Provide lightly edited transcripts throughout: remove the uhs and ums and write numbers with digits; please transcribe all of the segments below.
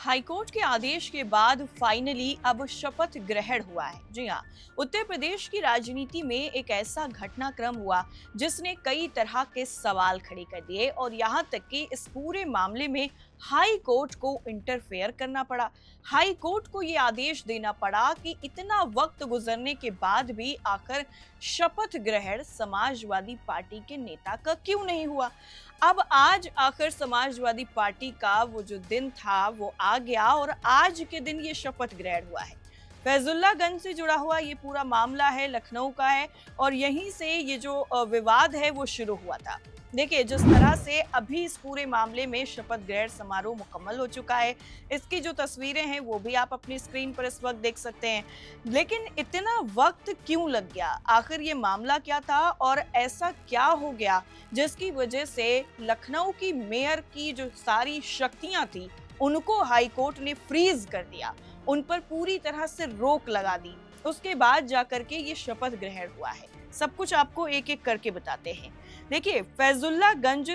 High court के आदेश के बाद फाइनली अब शपथ ग्रहण हुआ है। जी हाँ, उत्तर प्रदेश की राजनीति में एक ऐसा घटनाक्रम हुआ जिसने कई तरह के सवाल खड़े कर दिए और यहाँ तक कि इस पूरे मामले में हाई कोर्ट को इंटरफेयर करना पड़ा। हाई कोर्ट को ये आदेश देना पड़ा कि इतना वक्त गुजरने के बाद भी आखिर शपथ ग्रहण समाजवादी पार्टी के नेता का क्यों नहीं हुआ। अब आज आखिर समाजवादी पार्टी का वो जो दिन था वो आ गया और आज के दिन ये शपथ ग्रहण हुआ है। फैजुल्लागंज से जुड़ा हुआ ये पूरा मामला है, लखनऊ का है और यहीं से ये जो विवाद है वो शुरू हुआ था। देखिए, जिस तरह से अभी इस पूरे मामले में शपथ ग्रहण समारोह मुकम्मल हो चुका है, इसकी जो तस्वीरें हैं वो भी आप अपनी स्क्रीन पर इस वक्त देख सकते हैं। लेकिन इतना वक्त क्यों लग गया? आखिर ये मामला क्या था और ऐसा क्या हो गया जिसकी वजह से लखनऊ की मेयर की जो सारी शक्तियां थी उनको हाई कोर्ट ने फ्रीज कर दिया, उन पर पूरी तरह से रोक लगा दी। उसके बाद जाकर के ये शपथ ग्रहण हुआ है। सब कुछ आपको एक एक करके बताते हैं। देखिए, फैजुल्लागंज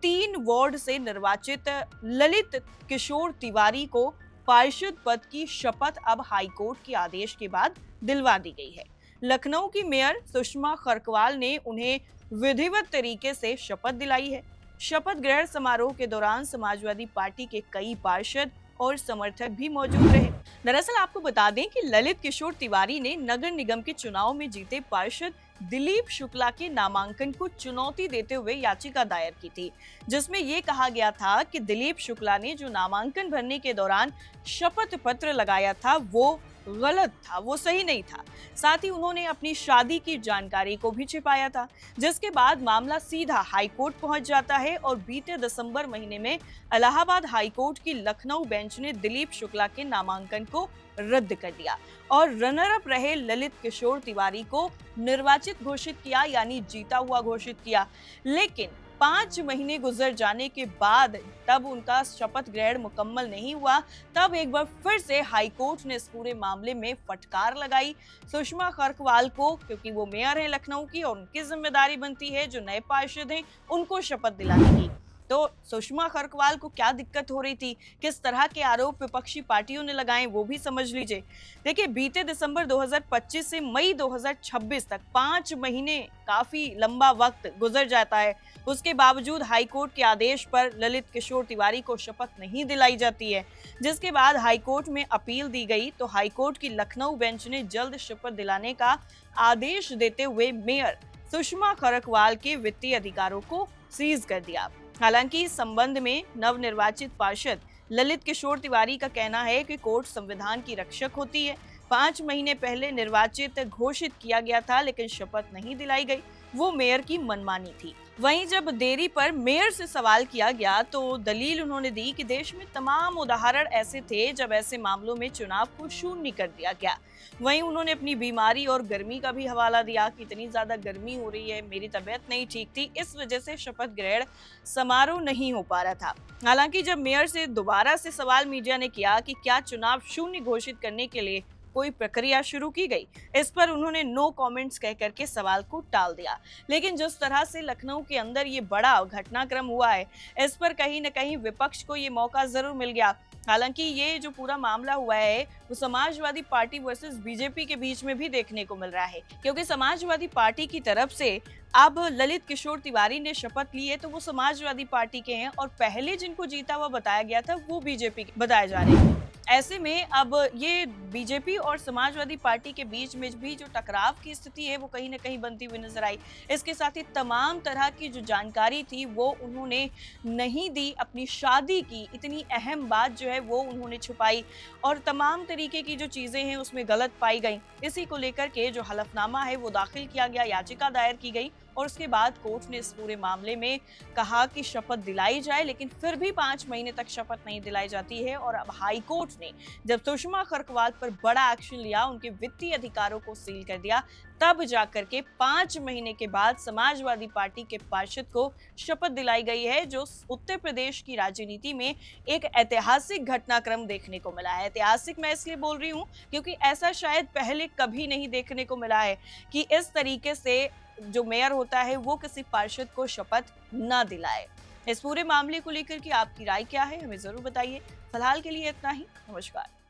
3 वार्ड से निर्वाचित ललित किशोर तिवारी को पार्षद पद की शपथ अब हाईकोर्ट के आदेश के बाद दिलवा दी गई है। लखनऊ की मेयर सुषमा खरकवाल ने उन्हें विधिवत तरीके से शपथ दिलाई है। शपथ ग्रहण समारोह के दौरान समाजवादी पार्टी के कई पार्षद और समर्थक भी मौजूद रहे। दरअसल आपको बता दें कि ललित किशोर तिवारी ने नगर निगम के चुनाव में जीते पार्षद दिलीप शुक्ला के नामांकन को चुनौती देते हुए याचिका दायर की थी, जिसमें यह कहा गया था कि दिलीप शुक्ला ने जो नामांकन भरने के दौरान शपथ पत्र लगाया था वो गलत था, वो सही नहीं था। साथ ही उन्होंने अपनी शादी की जानकारी को भी छिपाया था, जिसके बाद मामला सीधा हाईकोर्ट पहुंच जाता है और बीते दिसंबर महीने में इलाहाबाद हाईकोर्ट की लखनऊ बेंच ने दिलीप शुक्ला के नामांकन को रद्द कर दिया और रनर अप रहे ललित किशोर तिवारी को निर्वाचित घोषित किया, यानी जीता हुआ घोषित किया। लेकिन 5 महीने गुजर जाने के बाद तब उनका शपथ ग्रहण मुकम्मल नहीं हुआ। तब एक बार फिर से हाईकोर्ट ने इस पूरे मामले में फटकार लगाई सुषमा खरकवाल को, क्योंकि वो मेयर है लखनऊ की और उनकी जिम्मेदारी बनती है जो नए पार्षद हैं उनको शपथ दिलाने की। तो सुषमा खरकवाल को क्या दिक्कत हो रही थी, किस तरह के आरोप विपक्षी पार्टियों ने लगाए, वो भी समझ लीजिए। देखिए, बीते दिसंबर 2025 से मई 2026 तक 5 महीने काफी लंबा वक्त गुजर जाता है। उसके बावजूद हाईकोर्ट के आदेश पर ललित किशोर तिवारी को शपथ नहीं दिलाई जाती है, जिसके बाद हाईकोर्ट में अपील दी गई तो हाईकोर्ट की लखनऊ बेंच ने जल्द शपथ दिलाने का आदेश देते हुए मेयर सुषमा खरकवाल के वित्तीय अधिकारों को सीज कर दिया। हालांकि इस संबंध में नवनिर्वाचित पार्षद ललित किशोर तिवारी का कहना है कि कोर्ट संविधान की रक्षक होती है। 5 महीने पहले निर्वाचित घोषित किया गया था लेकिन शपथ नहीं दिलाई गई, वो मेयर की मनमानी थी। वहीं जब देरी पर मेयर से सवाल किया गया तो दलील उन्होंने दी कि देश में तमाम उदाहरण ऐसे थे जब ऐसे मामलों में चुनाव को शून्य कर दिया गया। वहीं उन्होंने अपनी बीमारी और गर्मी का भी हवाला दिया कि इतनी ज्यादा गर्मी हो रही है, मेरी तबीयत नहीं ठीक थी, इस वजह से शपथ ग्रहण समारोह नहीं हो पा रहा था। हालांकि जब मेयर से दोबारा से सवाल मीडिया ने किया कि क्या चुनाव शून्य घोषित करने के लिए कोई प्रक्रिया शुरू की गई, इस पर उन्होंने नो कमेंट्स कह करके सवाल को टाल दिया। लेकिन जिस तरह से लखनऊ के अंदर ये बड़ा घटनाक्रम हुआ है, इस पर कहीं न कहीं विपक्ष को ये मौका जरूर मिल गया। हालांकि ये जो पूरा मामला हुआ है वो समाजवादी पार्टी वर्सेस बीजेपी के बीच में भी देखने को मिल रहा है, क्योंकि समाजवादी पार्टी की तरफ से अब ललित किशोर तिवारी ने शपथ ली है तो वो समाजवादी पार्टी के हैं और पहले जिनको जीता हुआ बताया गया था वो बीजेपी के बताए जा रहे हैं। ऐसे में अब ये बीजेपी और समाजवादी पार्टी के बीच में भी जो टकराव की स्थिति है वो कहीं ना कहीं बनती हुई नजर आई। इसके साथ ही तमाम तरह की जो जानकारी थी वो उन्होंने नहीं दी, अपनी शादी की इतनी अहम बात जो है वो उन्होंने छुपाई और तमाम तरीके की जो चीजें हैं उसमें गलत पाई गई। इसी को लेकर के जो हलफनामा है वो दाखिल किया गया, याचिका दायर की गई और उसके बाद कोर्ट ने इस पूरे मामले में कहा कि शपथ दिलाई जाए, लेकिन फिर भी 5 महीने तक शपथ नहीं दिलाई जाती है। और अब हाई कोर्ट ने जब सुषमा खरकवाल पर बड़ा एक्शन लिया, उनके वित्तीय अधिकारों को सील कर दिया, तब जाकर के 5 महीने के बाद समाजवादी पार्टी के पार्षद को शपथ दिलाई गई है, जो उत्तर प्रदेश की राजनीति में एक ऐतिहासिक घटनाक्रम देखने को मिला है। ऐतिहासिक मैं इसलिए बोल रही हूँ क्योंकि ऐसा शायद पहले कभी नहीं देखने को मिला है कि इस तरीके से जो मेयर होता है वो किसी पार्षद को शपथ न दिलाए। इस पूरे मामले को लेकर के आपकी राय क्या है, हमें जरूर बताइए। फिलहाल के लिए इतना ही। नमस्कार।